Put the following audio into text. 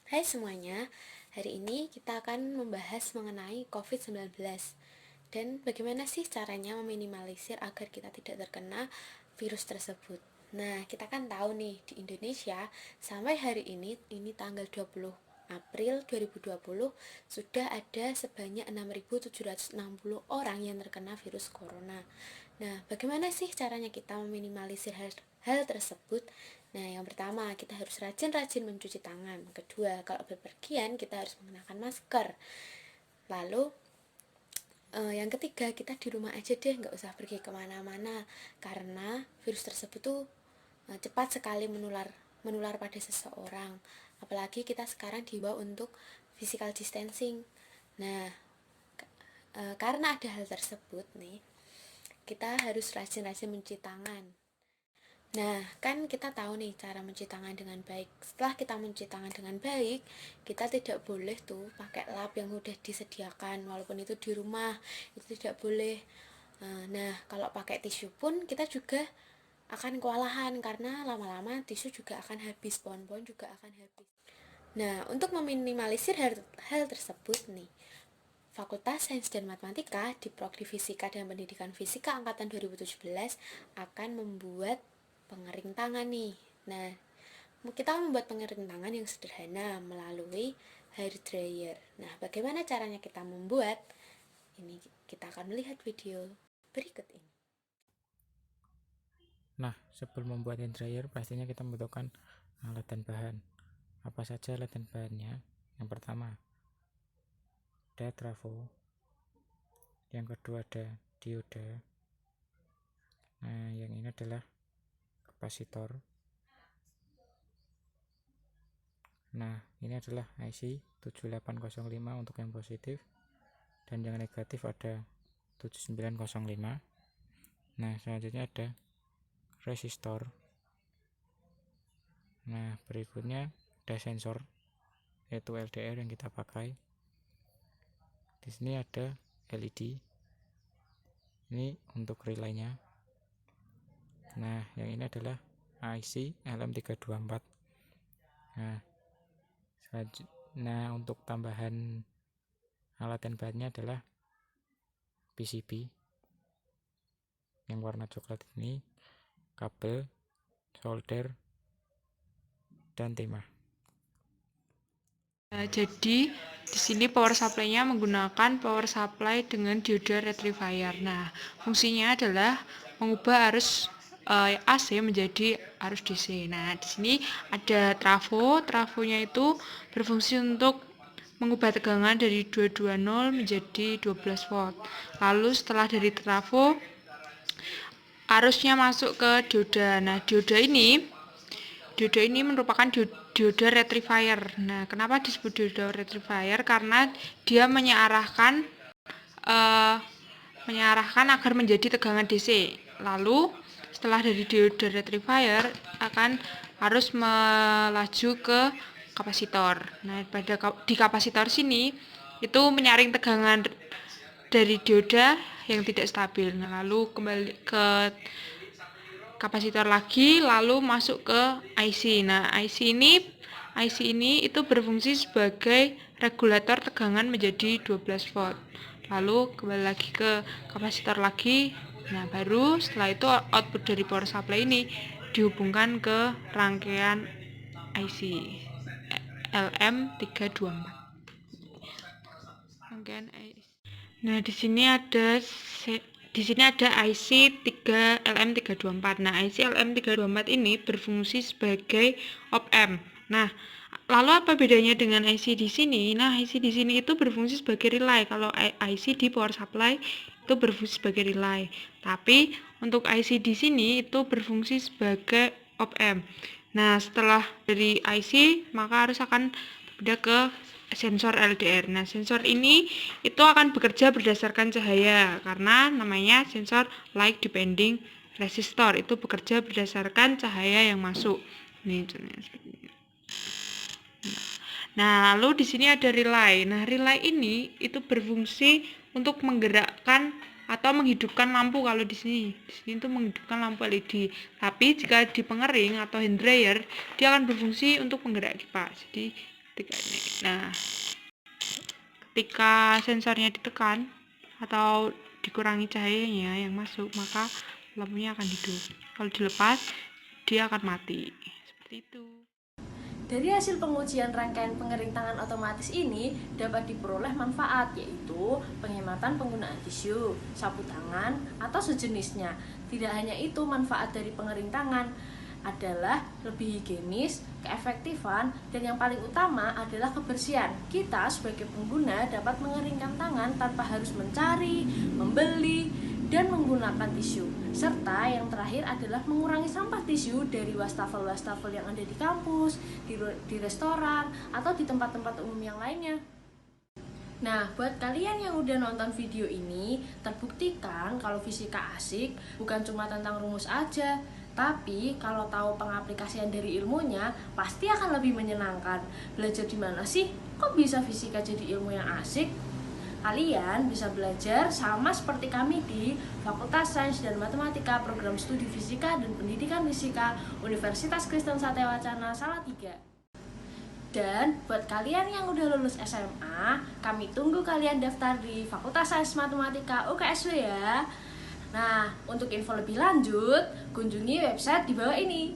Hai semuanya, hari ini kita akan membahas mengenai COVID-19 dan bagaimana sih caranya meminimalisir agar kita tidak terkena virus tersebut. Nah, kita kan tahu nih di Indonesia sampai hari ini tanggal 20 April 2020 sudah ada sebanyak 6.760 orang yang terkena virus corona. Nah, bagaimana sih caranya kita meminimalisir hal tersebut? Nah, yang pertama, kita harus rajin-rajin mencuci tangan. Kedua, kalau bepergian, kita harus menggunakan masker. Lalu, yang ketiga, kita di rumah aja deh, nggak usah pergi kemana-mana. Karena virus tersebut tuh cepat sekali menular pada seseorang. Apalagi kita sekarang dibawa untuk physical distancing. Nah, karena ada hal tersebut nih, kita harus rajin-rajin mencuci tangan. Nah, kan kita tahu nih cara mencuci tangan dengan baik. Setelah kita mencuci tangan dengan baik, kita tidak boleh tuh pakai lap yang udah disediakan, walaupun itu di rumah, itu tidak boleh. Nah, kalau pakai tisu pun kita juga akan kewalahan karena lama-lama tisu juga akan habis, pohon-pohon juga akan habis. Nah, untuk meminimalisir hal tersebut nih, Fakultas Sains dan Matematika di Prodi Fisika dan Pendidikan Fisika Angkatan 2017 akan membuat pengering tangan nih. Nah, kita membuat pengering tangan yang sederhana melalui hair dryer. Nah, bagaimana caranya kita membuat? Ini kita akan melihat video berikut ini. Nah, sebelum membuat hand dryer, pastinya kita membutuhkan alat dan bahan. Apa saja alat dan bahannya? Yang pertama, ada trafo. Yang kedua ada dioda. Nah, yang ini adalah kapasitor. Nah, ini adalah IC 7805 untuk yang positif, dan yang negatif ada 7905. Nah, selanjutnya ada resistor. Nah, berikutnya ada sensor, yaitu LDR yang kita pakai. Di sini ada LED. Ini untuk relaynya. Nah, yang ini adalah IC LM324. Nah, untuk tambahan alat dan bahannya adalah PCB yang warna coklat ini, kabel, solder, dan timah. Jadi di sini power supply-nya menggunakan power supply dengan dioda rectifier. Nah, fungsinya adalah mengubah arus AC menjadi arus DC. Nah, di sini ada trafo. Trafonya itu berfungsi untuk mengubah tegangan dari 220 menjadi 12 volt. Lalu setelah dari trafo, arusnya masuk ke dioda. Nah, dioda ini merupakan dioda rectifier. Nah, kenapa disebut dioda rectifier? Karena dia mengarahkan agar menjadi tegangan DC. Lalu setelah dari dioda rectifier akan harus melaju ke kapasitor. Nah, di kapasitor sini itu menyaring tegangan dari dioda yang tidak stabil. Nah, lalu kembali ke kapasitor lagi, lalu masuk ke IC. Nah, IC ini itu berfungsi sebagai regulator tegangan menjadi 12 volt. Lalu kembali lagi ke kapasitor lagi. Nah, baru setelah itu output dari power supply ini dihubungkan ke rangkaian IC LM324. Rangkaian IC. Nah, di sini ada IC 3 LM324. Nah, IC LM324 ini berfungsi sebagai op-amp. Nah, lalu apa bedanya dengan IC di sini? Nah, IC di sini itu berfungsi sebagai relay. Kalau IC di power supply itu berfungsi sebagai relay. Tapi untuk IC di sini itu berfungsi sebagai op-amp. Nah, setelah dari IC, maka harus akan pindah ke sensor LDR. Nah, sensor ini itu akan bekerja berdasarkan cahaya karena namanya sensor light depending resistor. Itu bekerja berdasarkan cahaya yang masuk. Ini contohnya seperti ini. Nah, lalu di sini ada relay. Nah, relay ini itu berfungsi untuk menggerakkan atau menghidupkan lampu. Kalau di sini itu menghidupkan lampu LED. Tapi jika di pengering atau hand dryer, dia akan berfungsi untuk penggerak kipas. Jadi Nah, ketika sensornya ditekan atau dikurangi cahayanya yang masuk, maka lampunya akan hidup. Kalau dilepas, dia akan mati. Seperti itu. Dari hasil pengujian rangkaian pengering tangan otomatis ini dapat diperoleh manfaat, yaitu penghematan penggunaan tisu, sapu tangan, atau sejenisnya. Tidak hanya itu, manfaat dari pengering tangan adalah lebih higienis, keefektifan, dan yang paling utama adalah kebersihan. Kita sebagai pengguna dapat mengeringkan tangan tanpa harus mencari, membeli, dan menggunakan tisu. Serta yang terakhir adalah mengurangi sampah tisu dari wastafel-wastafel yang ada di kampus, di restoran, atau di tempat-tempat umum yang lainnya. Nah, buat kalian yang udah nonton video ini, terbuktikan kalau fisika asik bukan cuma tentang rumus aja, tapi kalau tahu pengaplikasian dari ilmunya, pasti akan lebih menyenangkan. Belajar di mana sih? Kok bisa fisika jadi ilmu yang asik? Kalian bisa belajar sama seperti kami di Fakultas Sains dan Matematika Program Studi Fisika dan Pendidikan Fisika Universitas Kristen Satya-Wacana Salatiga. Dan buat kalian yang udah lulus SMA, kami tunggu kalian daftar di Fakultas Sains Matematika UKSW ya. Nah, untuk info lebih lanjut, kunjungi website di bawah ini.